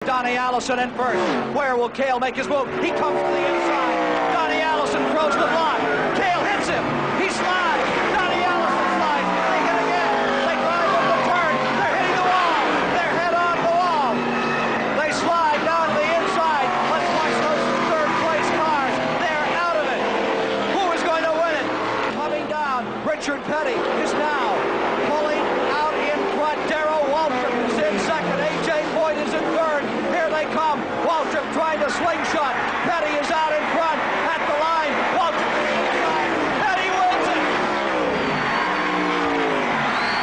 Donnie Allison in first. Where will Cale make his move? He comes to the inside. Donnie Allison throws the block. Cale hits him. He slides. Donnie Allison slides. They hit again. They drive up the turn. They're hitting the wall. They're head on the wall. They slide down to the inside. Let's watch those third place cars. They're out of it. Who is going to win it? Coming down. Richard Petty is now pulling out in front. Darrell Waltrip is in second. A.J. Boyd is in third. Here they come. Waltrip trying to slingshot. Petty is out in front at the line. Waltrip is inside. Petty wins it.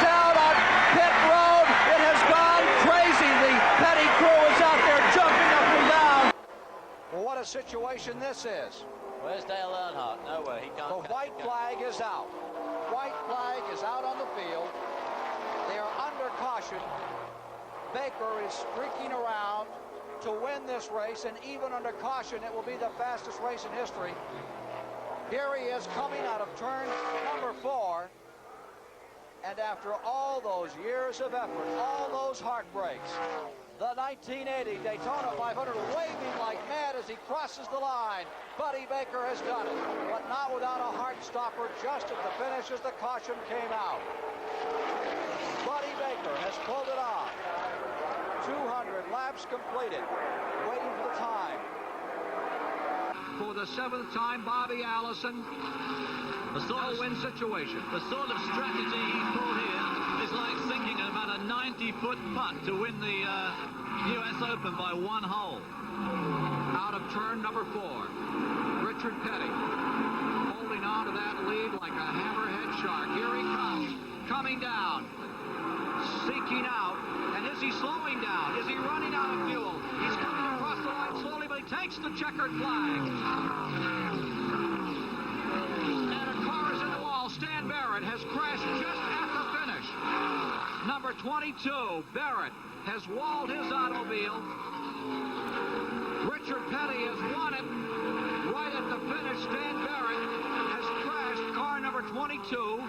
Down on pit road. It has gone crazy. The Petty crew is out there jumping up and down. Well, what a situation this is. Where's Dale Earnhardt? Nowhere. He can't. The white flag is out. White flag is out on the field. They are under caution. Baker is streaking around to win this race, and even under caution, it will be the fastest race in history. Here he is coming out of turn number 4, and after all those years of effort, all those heartbreaks, the 1980 Daytona 500 waving like mad as he crosses the line. Buddy Baker has done it, but not without a heart stopper just at the finish as the caution came out. Buddy Baker has pulled it off. 200 laps completed, waiting for the time. For the 7th time, Bobby Allison. A win situation. The sort of strategy he pulled here is like thinking about a 90-foot putt to win the U.S. Open by 1 hole. Out of turn number 4, Richard Petty holding on to that lead like a hammerhead shark. Here he comes, coming down, seeking out. And is he slowing down? Is he running out of fuel? He's coming across the line slowly, but he takes the checkered flag. And a car is in the wall. Stan Barrett has crashed just at the finish. Number 22, Barrett, has walled his automobile. Richard Petty has won it. Right at the finish, Stan Barrett has crashed car number 22.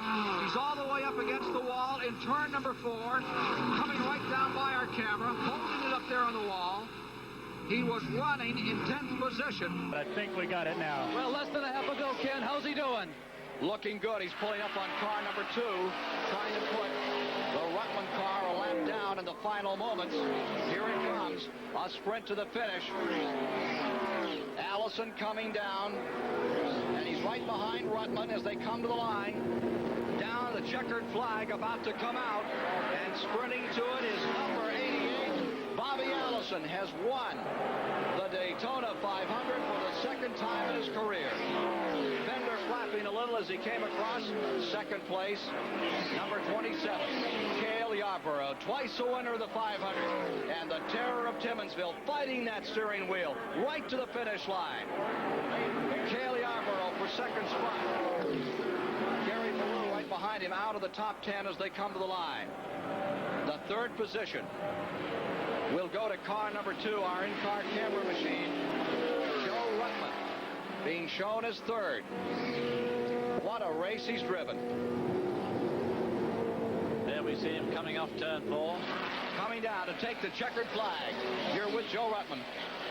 He's all the way up against the wall in turn number 4, coming right down by our camera, holding it up there on the wall. He was running in 10th position. I think we got it now. Well, less than a half a go, Ken. How's he doing? Looking good. He's pulling up on car number 2, trying to put the Rutland car a lap down in the final moments. Here it comes, a sprint to the finish. Allison coming down, and he's right behind Rutland as they come to the line. Down the checkered flag about to come out, and sprinting to it is number 88. Bobby Allison has won the Daytona 500 for the 2nd time in his career. Fender clapping a little as he came across. 2nd place, number 27, Cale Yarborough, twice a winner of the 500, and the terror of Timmonsville, fighting that steering wheel right to the finish line. Cale Yarborough for 2nd spot. Gary Peru right behind him, out of the top 10 as they come to the line. The 3rd position will go to car number 2, our in-car camera machine, Joe Rutland, being shown as 3rd. What a race he's driven. There we see him coming off turn 4. Coming down to take the checkered flag. You're with Joe Rutland.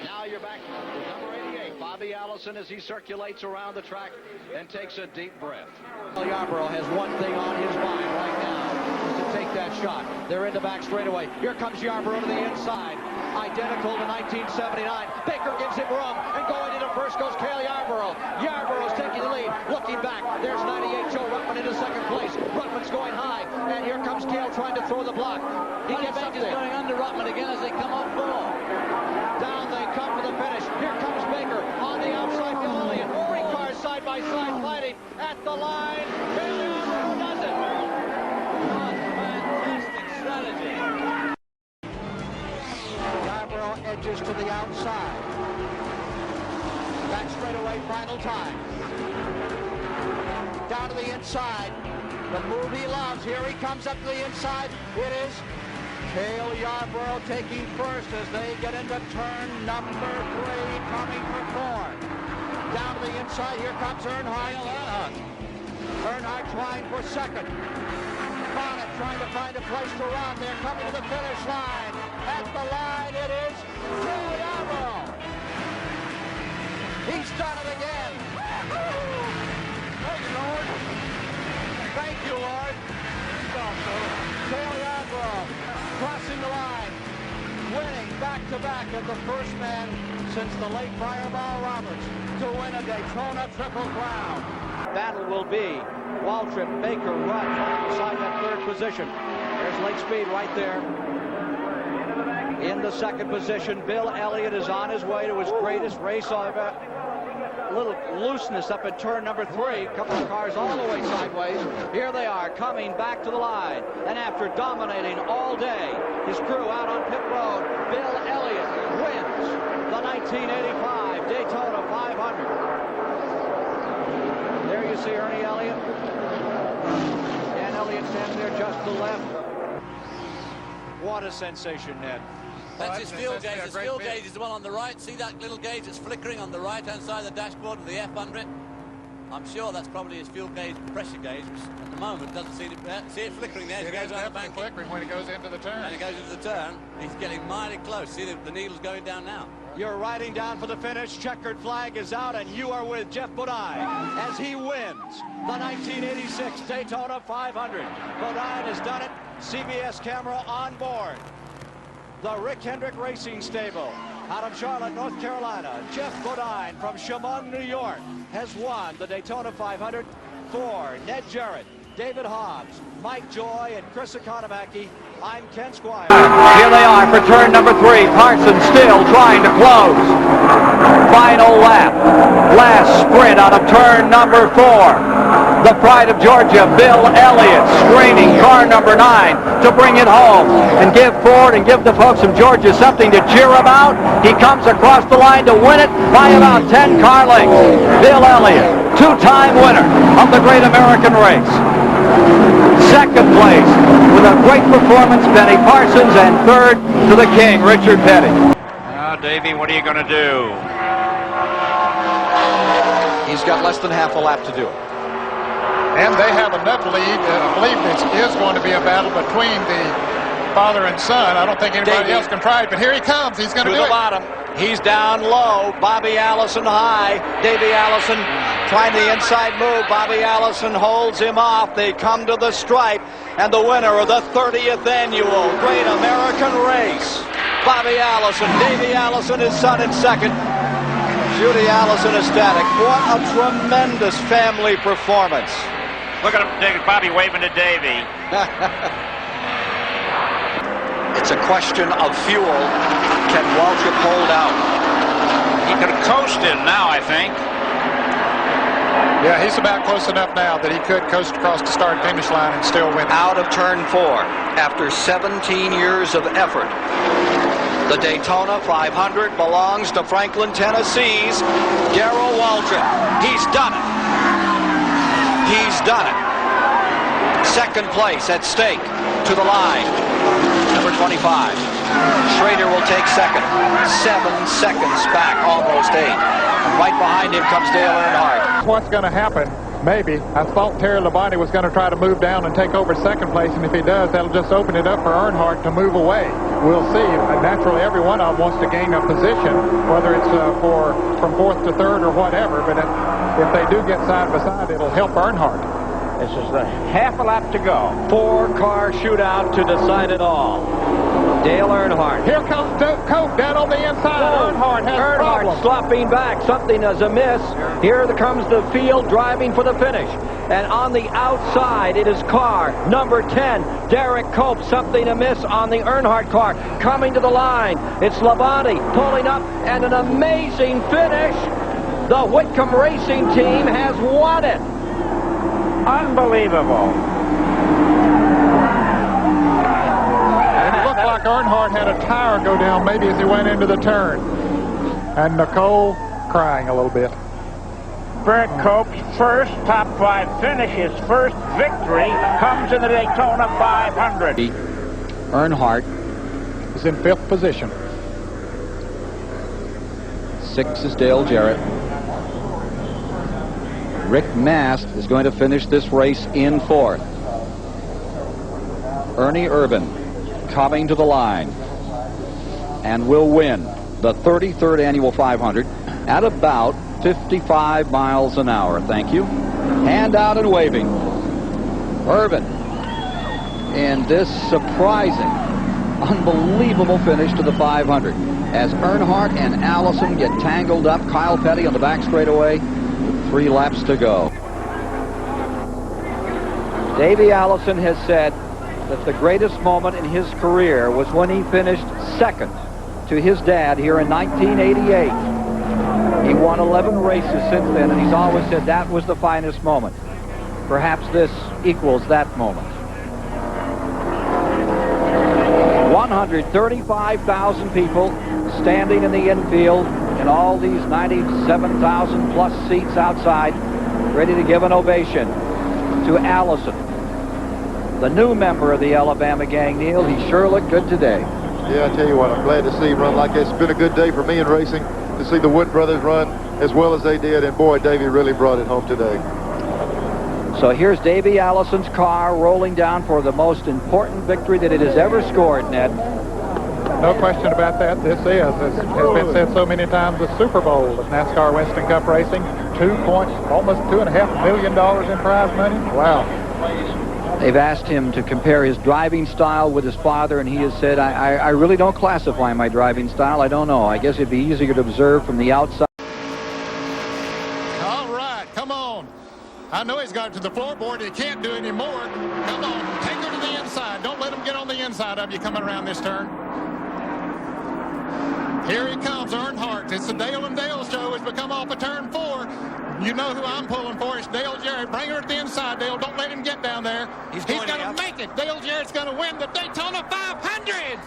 Now you're back with number 88, Bobby Allison, as he circulates around the track and takes a deep breath. Yarborough has one thing on his mind right now, is to take that shot. They're in the back straightaway. Here comes Yarborough to the inside. Identical to 1979. Baker gives him room, and going into first goes Cale Yarborough. Yarborough's taking the lead, looking back. There's 98 Joe Rutland into 2nd place. Rutland's going high, and here comes Cale trying to throw the block. He gets up there. Going under Rutland again as they come up full. Down they come for the finish. Here comes Baker on the outside. Only and 3 cars side by side fighting at the line. Cale Yarborough does it. What fantastic strategy. Yarborough edges to the outside. Back straightaway, final time. Down to the inside. The move he loves. Here he comes up to the inside. It is Cale Yarborough taking first as they get into turn number 3, coming for 4. Down to the inside. Here comes Earnhardt. Earnhardt trying for 2nd. Bonnet trying to find a place to run. They're coming to the finish line. At the line, it is back-to-back and the first man since the late Fireball Roberts to win a Daytona Triple Crown. Battle will be Waltrip, Baker, Rudd trying to decide that third position. There's Lake Speed right there. In the second position, Bill Elliott is on his way to his greatest race ever. A little looseness up at turn number 3. A couple of cars all the way sideways. Here they are coming back to the line. And after dominating all day, his crew out on pit road, Bill Elliott wins the 1985 Daytona 500. There you see Ernie Elliott. Dan Elliott standing there just to the left. What a sensation, Ned. That's his fuel gauge. His fuel gauge is the one on the right. See that little gauge that's flickering on the right-hand side of the dashboard of the F100? I'm sure that's probably his fuel gauge, pressure gauge, which at the moment doesn't see it. See it flickering there as it goes around the bank. Flickering when it goes into the turn. And it goes into the turn. He's getting mighty close. See the needle's going down now. You're riding down for the finish. Checkered flag is out, and you are with Jeff Bodine as he wins the 1986 Daytona 500. Bodine has done it. CBS camera on board. The Rick Hendrick Racing Stable out of Charlotte, North Carolina. Jeff Bodine from Chemung, New York, has won the Daytona 500 for Ned Jarrett, David Hobbs, Mike Joy, and Chris Economaki. I'm Ken Squire. Here they are for turn number 3. Parsons still trying to close. Final lap. Last sprint out of turn number 4. The pride of Georgia, Bill Elliott, screening car number 9 to bring it home and give Ford and give the folks from Georgia something to cheer about. He comes across the line to win it by about 10 car lengths. Bill Elliott, two-time winner of the Great American Race. Second place with a great performance, Benny Parsons, and third to the king, Richard Petty. Now, Davey, what are you going to do? He's got less than half a lap to do it. And they have enough lead. I believe this is going to be a battle between the father and son. I don't think anybody else can try it, but here he comes. He's going to do it. To the bottom. He's down low. Bobby Allison high. Davey Allison trying the inside move. Bobby Allison holds him off. They come to the stripe. And the winner of the 30th annual Great American Race, Bobby Allison. Davey Allison, his son, in second. Judy Allison ecstatic. What a tremendous family performance. Look at him, Bobby waving to Davey. It's a question of fuel. Can Waltrip hold out? He could have coasted now, I think. Yeah, he's about close enough now that he could coast across the start-finish line and still win. Out of turn 4 after 17 years of effort. The Daytona 500 belongs to Franklin, Tennessee's Darrell Waltrip. He's done it. He's done it. Second place at stake to the line. Number 25. Schrader will take second. 7 seconds back, almost 8. And right behind him comes Dale Earnhardt. What's going to happen? Maybe. I thought Terry Labonte was going to try to move down and take over second place, and if he does, that'll just open it up for Earnhardt to move away. We'll see. Naturally, every one of them wants to gain a position, whether it's from 4th to 3rd or whatever, but if they do get side by side, it'll help Earnhardt. This is the half a lap to go. 4-car shootout to decide it all. Dale Earnhardt. Here comes Cope down on the inside. Earnhardt has problems. Slopping back. Something is amiss. Here comes the field driving for the finish. And on the outside, it is car number 10, Derek Cope. Something amiss on the Earnhardt car. Coming to the line. It's Labonte pulling up, and an amazing finish. The Whitcomb Racing Team has won it. Unbelievable. It looked like Earnhardt had a tire go down maybe as he went into the turn. And Nicole crying a little bit. Bert Cope's first top 5 finish, his first victory, comes in the Daytona 500. Earnhardt is in 5th position. 6 is Dale Jarrett. Rick Mast is going to finish this race in 4th. Ernie Irvin coming to the line and will win the 33rd annual 500 at about 55 miles an hour. Thank you. Hand out and waving. Irvin in this surprising unbelievable finish to the 500. As Earnhardt and Allison get tangled up, Kyle Petty on the back straightaway with 3 laps to go. Davey Allison has said that the greatest moment in his career was when he finished second to his dad here in 1988. He won 11 races since then, and he's always said that was the finest moment. Perhaps this equals that moment. 135,000 people standing in the infield in all these 97,000 plus seats outside, ready to give an ovation to Allison, the new member of the Alabama gang. Neil, he sure looked good today. Yeah, I tell you what, I'm glad to see him run like this. It's been a good day for me in racing to see the Wood brothers run as well as they did, and boy, Davey really brought it home today. So here's Davey Allison's car rolling down for the most important victory that it has ever scored, Ned. No question about that. This is, as has been said so many times, the Super Bowl of NASCAR Winston Cup racing. Almost $2.5 million in prize money. Wow. They've asked him to compare his driving style with his father, and he has said, I really don't classify my driving style. I don't know. I guess it'd be easier to observe from the outside. All right, come on. I know he's got it to the floorboard. He can't do anymore. Come on, take her to the inside. Don't let him get on the inside of you coming around this turn. Here he comes, Earnhardt. It's the Dale and Dale show. Has become off of turn 4. You know who I'm pulling for. It's Dale Jarrett. Bring her to the inside, Dale. Don't let him get down there. He's going to make it. Dale Jarrett's going to win the Daytona 500.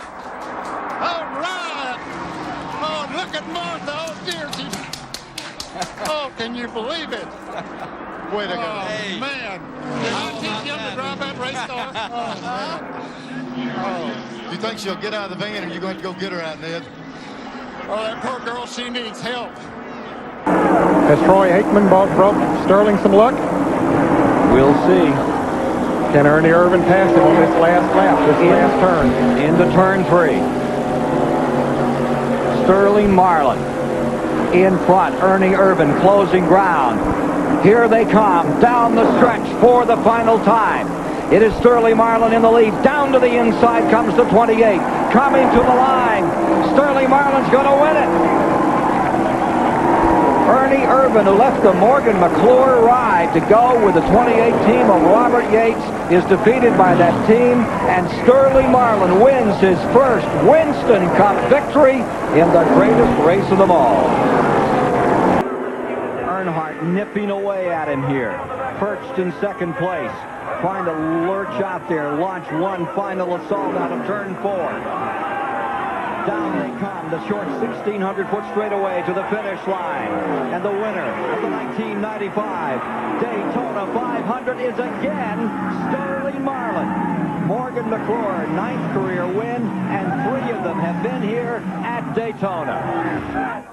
All right. Oh, look at Martha. Oh, dear. Oh, can you believe it? Way to go. Oh, hey. Man. I'll teach him to drive that race car. Oh, man. Oh. You think she'll get out of the van, or you going to go get her out, Ned? Oh, that poor girl, she needs help. Has Troy Aikman brought Sterling some luck? We'll see. Can Ernie Irvin pass him on this last lap, this last turn? Into turn 3. Sterling Marlin in front. Ernie Irvin closing ground. Here they come down the stretch for the final time. It is Sterling Marlin in the lead. Down to the inside comes the 28. Coming to the line. Sterling Marlin's going to win it. Ernie Irvin, who left the Morgan McClure ride to go with the 28 team of Robert Yates, is defeated by that team, and Sterling Marlin wins his first Winston Cup victory in the greatest race of them all. Earnhardt nipping away at him here, perched in second place, trying to lurch out there, launch one final assault out of turn 4. Down they come, the short 1,600-foot straightaway to the finish line. And the winner of the 1995 Daytona 500 is again Sterling Marlin. Morgan McClure, 9th career win, and 3 of them have been here at Daytona.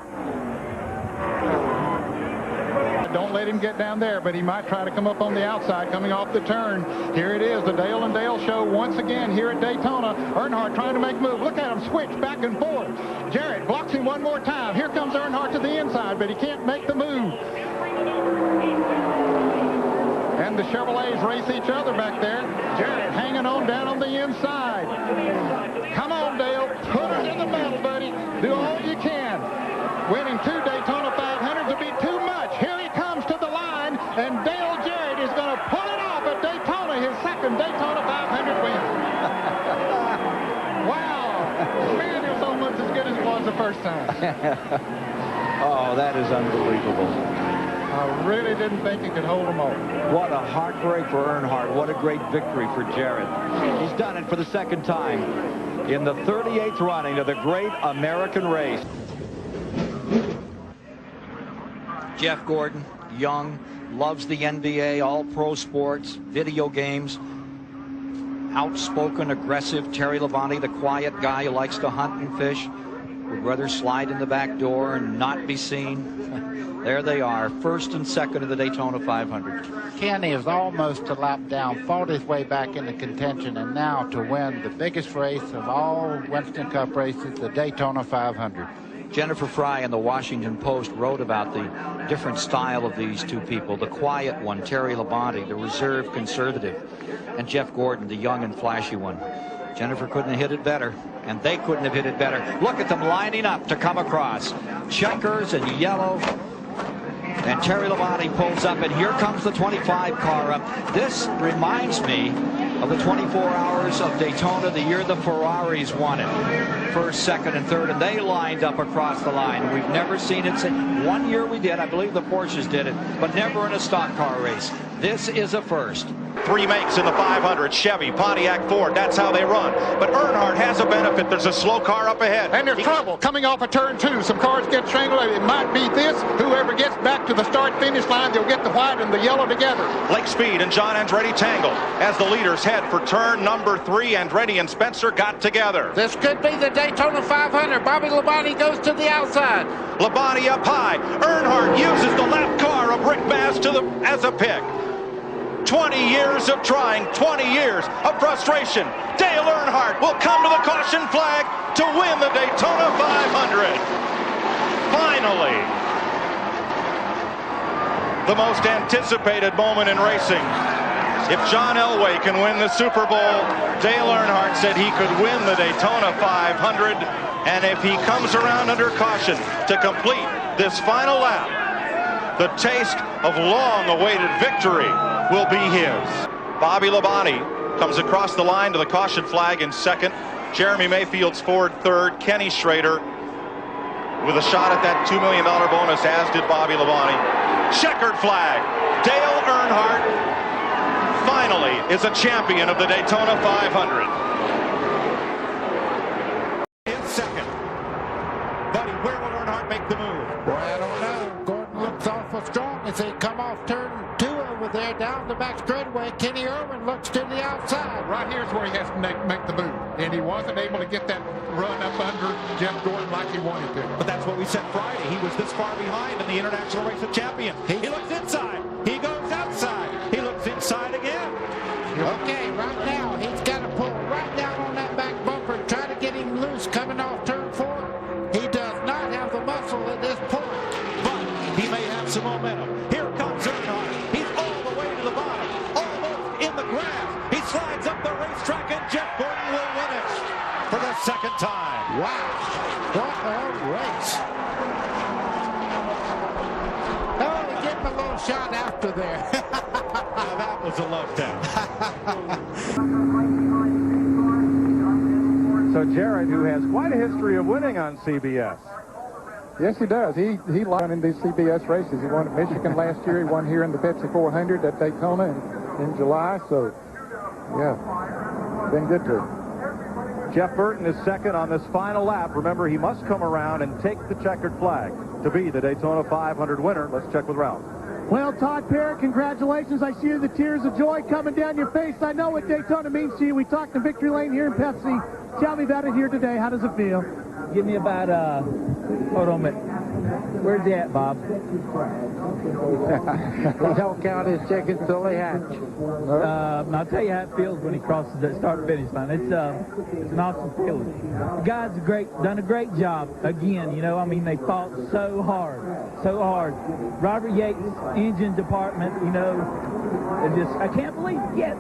Don't let him get down there, but he might try to come up on the outside coming off the turn. Here it is, the Dale and Dale show once again here at Daytona. Earnhardt trying to make a move. Look at him switch back and forth. Jarrett blocks him one more time. Here comes Earnhardt to the inside, but he can't make the move. And the Chevrolets race each other back there. Jarrett hanging on down on the inside. Come on, Dale. Put her in the battle, buddy. Do all you can. Winning 2 Daytona 500s would be too much. Here he comes to the line, and Dale Jarrett is going to pull it off at Daytona, his second Daytona 500 win. Wow. Man, it's almost as good as it was the first time. Oh, that is unbelievable. I really didn't think he could hold them all. What a heartbreak for Earnhardt. What a great victory for Jarrett. He's done it for the second time in the 38th running of the great American race. Jeff Gordon, young, loves the NBA, all pro sports, video games. Outspoken, aggressive. Terry Labonte, the quiet guy who likes to hunt and fish, would rather slide in the back door and not be seen. There they are, first and second of the Daytona 500. Kenny is almost a lap down, fought his way back into contention, and now to win the biggest race of all Winston Cup races, the Daytona 500. Jennifer Fry in the Washington Post wrote about the different style of these two people. The quiet one, Terry Labonte, the reserved conservative, and Jeff Gordon, the young and flashy one. Jennifer couldn't have hit it better, and they couldn't have hit it better. Look at them lining up to come across. Checkers and yellow. And Terry Labonte pulls up, and here comes the 25 car up. This reminds me of the 24 Hours of Daytona, the year the Ferraris won it. First, second, and third, and they lined up across the line. We've never seen it. One year we did. I believe the Porsches did it, but never in a stock car race. This is a first. 3 makes in the 500. Chevy, Pontiac, Ford. That's how they run. But Earnhardt has a benefit. There's a slow car up ahead. And there's trouble coming off of turn 2. Some cars get strangled. It might be this. Whoever gets back to the start-finish line, they'll get the white and the yellow together. Lake Speed and John Andretti tangle as the leaders head for turn number 3. Andretti and Spencer got together. This could be the Daytona 500. Bobby Labonte goes to the outside. Labonte up high. Earnhardt uses the lap car of Rick Bass as a pick. 20 years of trying, 20 years of frustration. Dale Earnhardt will come to the caution flag to win the Daytona 500. Finally, the most anticipated moment in racing. If John Elway can win the Super Bowl, Dale Earnhardt said he could win the Daytona 500. And if he comes around under caution to complete this final lap, the taste of long-awaited victory will be his. Bobby Labonte comes across the line to the caution flag in second. Jeremy Mayfield's Ford third. Kenny Schrader with a shot at that $2 million bonus, as did Bobby Labonte. Checkered flag. Dale Earnhardt finally is a champion of the Daytona 500. In second. Buddy, where will Earnhardt make the move? Boy, I don't know. Gordon looks awful strong as they come off turn 2 over there down the back straightaway. Kenny Irwin looks to the outside. Right here's where he has to make the move. And he wasn't able to get that run up under Jeff Gordon like he wanted to. But that's what we said Friday. He was this far behind in the International Race of Champions. He looks inside. He goes outside. He looks inside again. Okay, right now he's got to pull right down on that back bumper and try to get him loose coming off turn 4. He does not have the muscle at this point. But he may have some momentum. Here comes Earnhardt. He's all the way to the bottom. Almost in the grass. He slides up the racetrack, and Jeff Gordon will win it for the second time. Wow, what a race. Oh, he gave him a little shot after there. Now that was a love tap. So Jared, who has quite a history of winning on CBS. Yes, he does. He won in these CBS races. He won at Michigan last year. He won here in the Pepsi 400 at Daytona in July. So, yeah, been good to him. Jeff Burton is second on this final lap. Remember, he must come around and take the checkered flag to be the Daytona 500 winner. Let's check with Ralph. Well, Todd Parrott, congratulations. I see the tears of joy coming down your face. I know what Daytona means to you. We talked to Victory Lane here in Pepsi. Tell me about it here today. How does it feel? Give me about, hold on a minute. Where's he at, Bob? He don't count his chickens till they hatch. I'll tell you how it feels when he crosses the start-finish line. It's an awesome feeling. The guys have done a great job. Again, you know, I mean, they fought so hard. Robert Yates' engine department, you know, I can't believe it yet.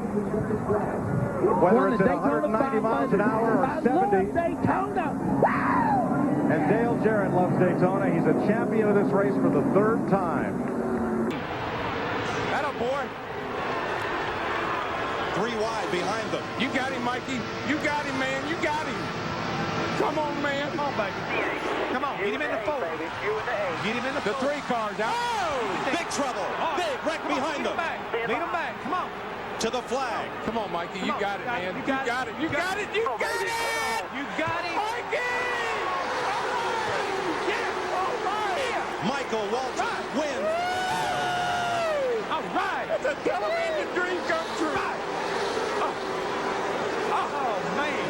Whether it's at 190 miles an hour or 70. Daytona. Wow! And Dale Jarrett loves Daytona. He's a champion of this race for the 3rd time. Atta boy. 3 wide behind them. You got him, Mikey. You got him, man. You got him. Come on, man. Come on, baby. Come on. Get him in the 4. Get him in the 3 cars out. Oh! Big trouble. Big wreck behind them. Lead him back. Come on. To the flag. Come on, Mikey. You got it, man. You got it. You got it. You got it. You got it. Mikey! Michael Waltrip wins. All right. That's a television dream come true. Right. Oh, man.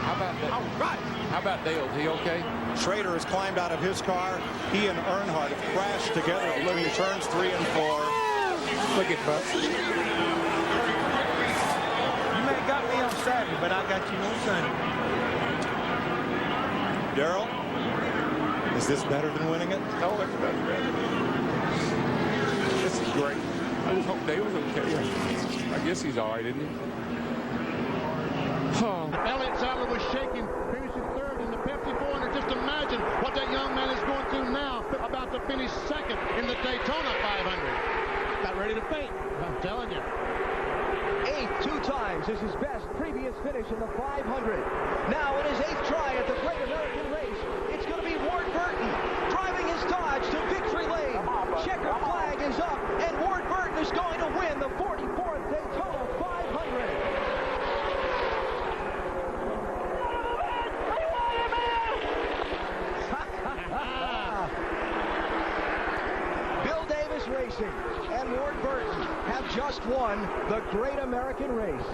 How about that? All right. How about Dale? Is he okay? Schrader has climbed out of his car. He and Earnhardt have crashed together between turns 3 and 4. Look at Buck. You may have got me on Saturday, but I got you on Sunday. Darrell, is this better than winning it? No, it's better. This is great. just hope Dale's okay. I guess he's all right, isn't he? Elliott Sadler was shaking, finishing third in the Pepsi 400. Just imagine what that young man is going through now, about to finish second in the Daytona 500. Got ready to faint, I'm telling you. Eighth 2 times is his best previous finish in the 500. Now in his 8th try at the Great American Race, it's going to be Ward Burton driving his Dodge to victory lane. Checkered flag is up, and Ward Burton is going to win the 44th Daytona 500. Bill Davis Racing and Ward Burton have just won the Great American Race.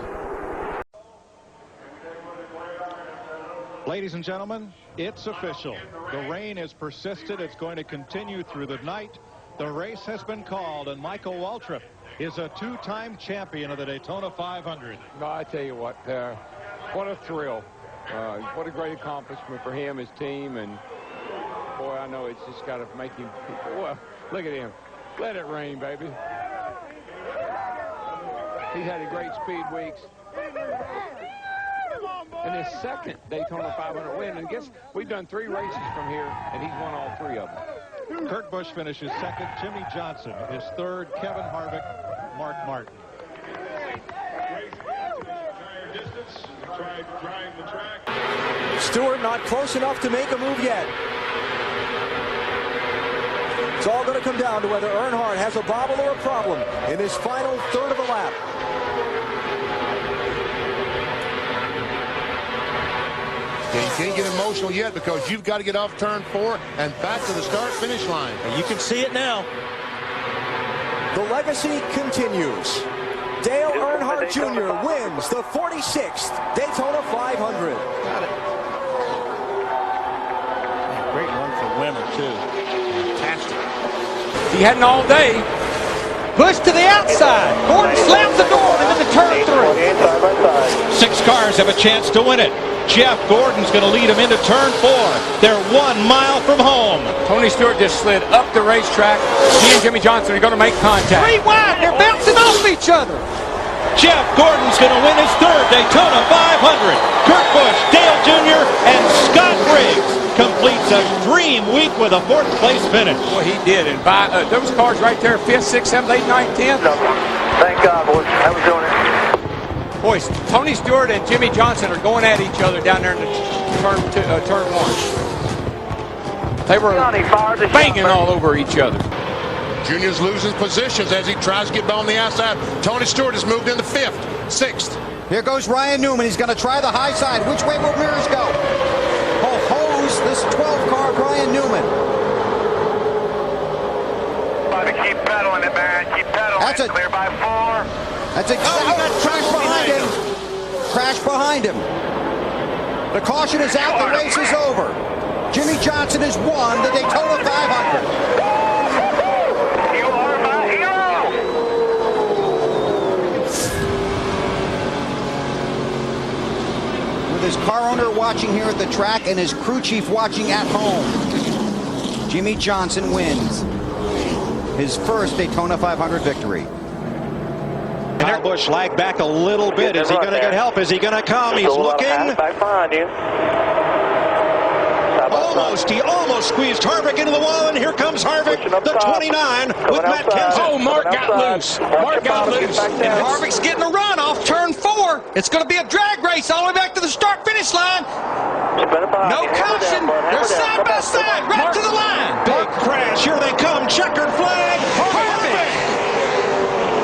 Ladies and gentlemen, it's official. The rain has persisted. It's going to continue through the night. The race has been called, and Michael Waltrip is a 2-time champion of the Daytona 500. No, I tell you what a thrill. What a great accomplishment for him, his team, and boy, I know it's just got to make him. Boy, look at him. Let it rain, baby. He's had a great speed weeks. And his second Daytona 500 win. And guess we've done 3 races from here, and he's won all 3 of them. Kurt Busch finishes second. Jimmy Johnson is third. Kevin Harvick, Mark Martin. Stewart not close enough to make a move yet. It's all going to come down to whether Earnhardt has a bobble or a problem in his final third of a lap. You can't get emotional yet because you've got to get off turn 4 and back to the start-finish line. And you can see it now. The legacy continues. Dale Earnhardt Jr. wins the 46th Daytona 500. Got it. Great run for Wimmer, too. Fantastic. He had an all day. Push to the outside. Gordon slams the door and into turn 3. 6 cars have a chance to win it. Jeff Gordon's going to lead him into turn 4. They're 1 mile from home. Tony Stewart just slid up the racetrack. He and Jimmy Johnson are going to make contact. 3 wide. They're bouncing off each other. Jeff Gordon's going to win his 3rd Daytona 500. Kurt Busch, Dale Jr., and Scott Briggs completes a dream week with a 4th place finish. Well, he did. And by those cars right there, 5th, 6th, 7th, 8th, 9th, 10th. Thank God, boys. How we doing it? Boys, Tony Stewart and Jimmy Johnson are going at each other down there in the turn 1. They were banging all over each other. Junior's losing positions as he tries to get on the outside. Tony Stewart has moved into 5th, 6th. Here goes Ryan Newman. He's going to try the high side. Which way will Mears go? He'll hose this 12-car Ryan Newman. Keep pedaling it, man. Keep pedaling. That's it. Clear by 4. That's exactly crash behind him. Crash behind him. The caution is out. The race is over. Jimmy Johnson has won the Daytona 500. You are my hero. With his car owner watching here at the track and his crew chief watching at home, Jimmy Johnson wins his first Daytona 500 victory. Kyle Busch lagged back a little bit. Is he going to get help? Is he going to come? He's looking. Back behind you. He almost squeezed Harvick into the wall, and here comes Harvick, the 29, with Matt Kenseth. Oh, Mark got loose. Mark got loose. And Harvick's getting a run off turn 4. It's going to be a drag race all the way back to the start-finish line. No caution. They're side by side, right to the line. Big crash. Here they come. Checkered flag. Harvick.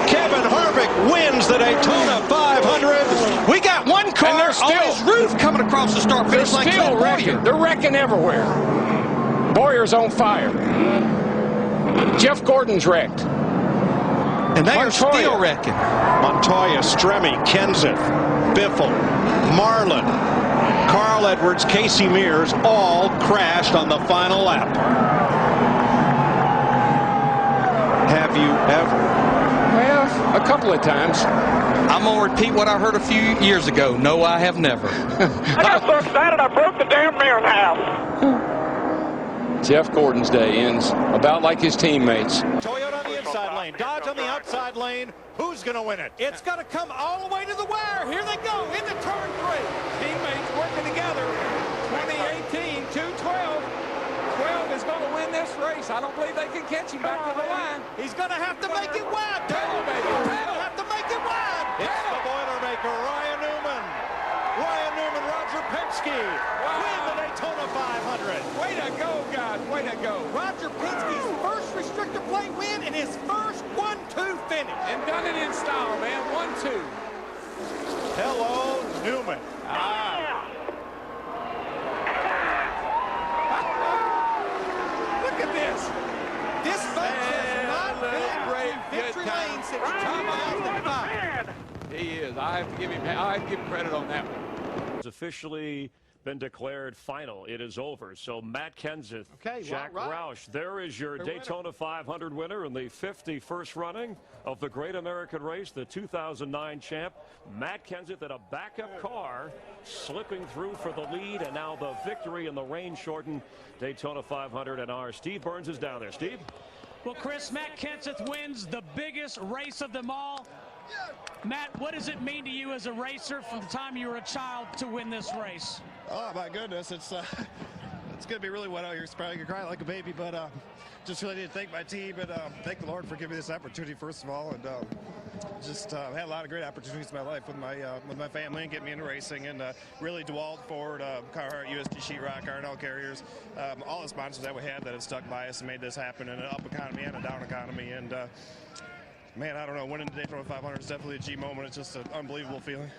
Kevin Harvick wins the Daytona 500. We got one car on his roof coming across the start finish like still wrecking. They're wrecking everywhere. Boyer's on fire. Jeff Gordon's wrecked. And they are still wrecking. Montoya, Stremme, Kenseth, Biffle, Marlin, Carl Edwards, Casey Mears all crashed on the final lap. Have you ever? Well, a couple of times. I'm going to repeat what I heard a few years ago. No, I have never. I got so excited I broke the damn mirror in half. Jeff Gordon's day ends about like his teammates. Toyota on the inside lane. line. Dodge on the outside lane. Who's going to win it? It's going to come all the way to the wire. Here they go into turn 3. Teammates working together. 2018, 212. 12 is going to win this race. I don't believe they can catch him back to the line. He's going to have to make it wide. Pedal, baby. He's going to have to make it wide. It's the Boilermaker, Ryan Newman. Ryan Newman, Roger Penske win the Daytona 500. Way to go, guys. Way to go. Roger Penske's first restrictor plate win and his first 1-2 finish. And done it in style, man. 1-2. Hello, Newman. Look at this. This folks has not been in victory lane since 2005. He is. I have to give him credit on that one. It's officially been declared final. It is over. So Matt Kenseth, Jack Roush, there is your Daytona 500 winner in the 51st running of the Great American Race, the 2009 champ. Matt Kenseth in a backup car, slipping through for the lead, and now the victory in the rain-shortened Daytona 500. And our Steve Burns is down there. Steve? Well, Chris, Matt Kenseth wins the biggest race of them all. Matt, what does it mean to you as a racer from the time you were a child to win this race? Oh my goodness, it's gonna be really wet out here. It's probably gonna cry like a baby, but just really need to thank my team and thank the Lord for giving me this opportunity first of all, and just had a lot of great opportunities in my life with my family and getting me into racing, and really DeWalt, Ford, Carhartt, USG Sheetrock, R&L Carriers, all the sponsors that we had that have stuck by us and made this happen in an up economy and a down economy, and man, I don't know, winning the Daytona 500 is definitely a G moment. It's just an unbelievable feeling.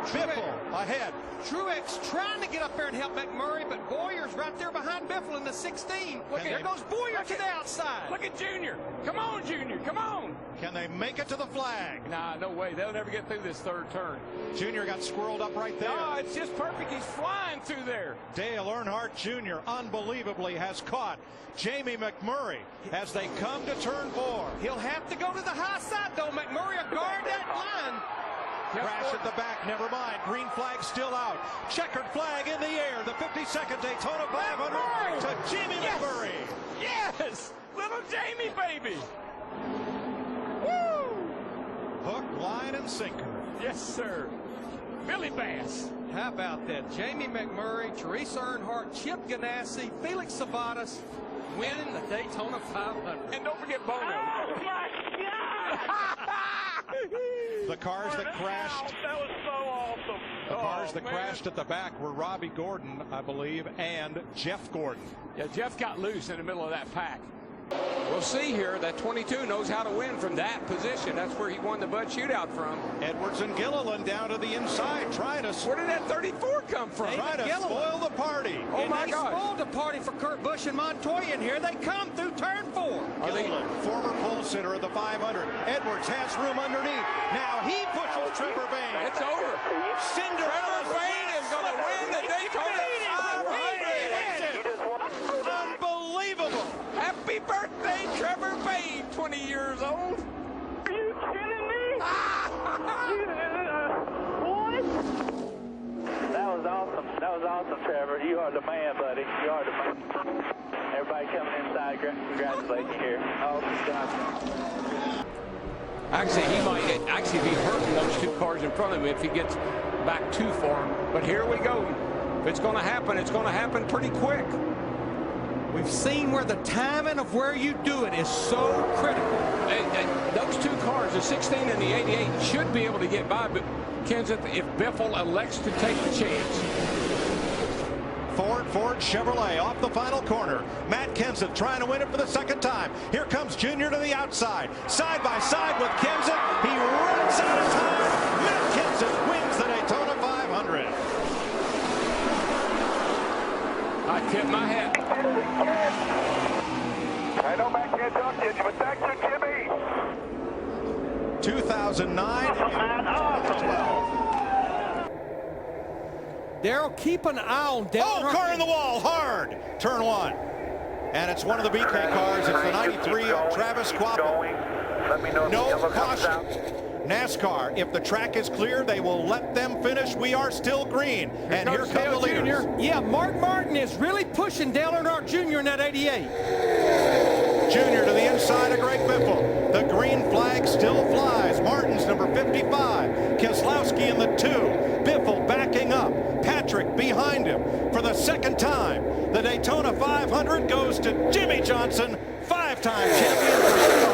Biffle ahead. Truex trying to get up there and help McMurray, but Boyer's right there behind Biffle in the 16. There goes Boyer to the outside. Look at Junior. Come on, Junior. Come on. Can they make it to the flag? Nah, no way. They'll never get through this third turn. Junior got squirreled up right there. No, it's just perfect. He's flying through there. Dale Earnhardt Jr. unbelievably has caught Jamie McMurray as they come to turn 4. He'll have to go to the high side, though. McMurray will guard that line. Crash at the back, never mind. Green flag still out. Checkered flag in the air. The 52nd Daytona 500 to Jamie McMurray. Yes! Little Jamie, baby! Woo! Hook, line, and sinker. Yes, sir. Billy Bass. How about that? Jamie McMurray, Teresa Earnhardt, Chip Ganassi, Felix Sabates winning the Daytona 500. And don't forget Bono. Oh, my God! The cars that crashed. That was so awesome. The cars that crashed at the back were Robbie Gordon, I believe, and Jeff Gordon. Yeah, Jeff got loose in the middle of that pack. We'll see here that 22 knows how to win from that position. That's where he won the Bud Shootout from. Edwards and Gilliland down to the inside, trying to... Where did that 34 come from? Trying to spoil the party. Oh, my God. They spoiled the party for Kurt Busch and Montoya, and here they come through turn 4. Gilliland, former pole sitter of the 500. Edwards has room underneath. Now he pushes Trevor Bayne. It's over. Trevor Bayne is going to win the Daytona 500. Unbelievable. Happy birthday, Trevor Bayne, 20 years old. Are you kidding me? What? That was awesome. That was awesome, Trevor. You are the man, buddy. You are the man. Everybody coming inside, congratulate you here. Awesome job. Actually, he might be hurting those two cars in front of him if he gets back too far. But here we go. If it's going to happen pretty quick. We've seen where the timing of where you do it is so critical. Those two cars, the 16 and the 88, should be able to get by, but Kenseth, if Biffle elects to take the chance. Ford Chevrolet off the final corner. Matt Kenseth trying to win it for the second time. Here comes Junior to the outside. Side by side with Kenseth. He runs out of time. Matt Kenseth wins the Daytona 500. I tip my hat. I know Matt can't talk to you, but thanks to Jimmy. 2009 and 2012. Daryl, keep an eye on Daryl. Oh, car in the wall, hard. Turn 1. And it's one of the BK cars. It's the 93 of Travis Quapple. Let me know No caution. NASCAR, if the track is clear, they will let them finish. We are still green. And here come the leaders. Yeah, Mark Martin is really pushing Dale Earnhardt Jr. in that 88. Junior to the inside. alongside of Greg Biffle. The green flag still flies. Martin's number 55. Keselowski in the 2. Biffle backing up. Patrick behind him. For the second time, the Daytona 500 goes to Jimmy Johnson, 5-time champion for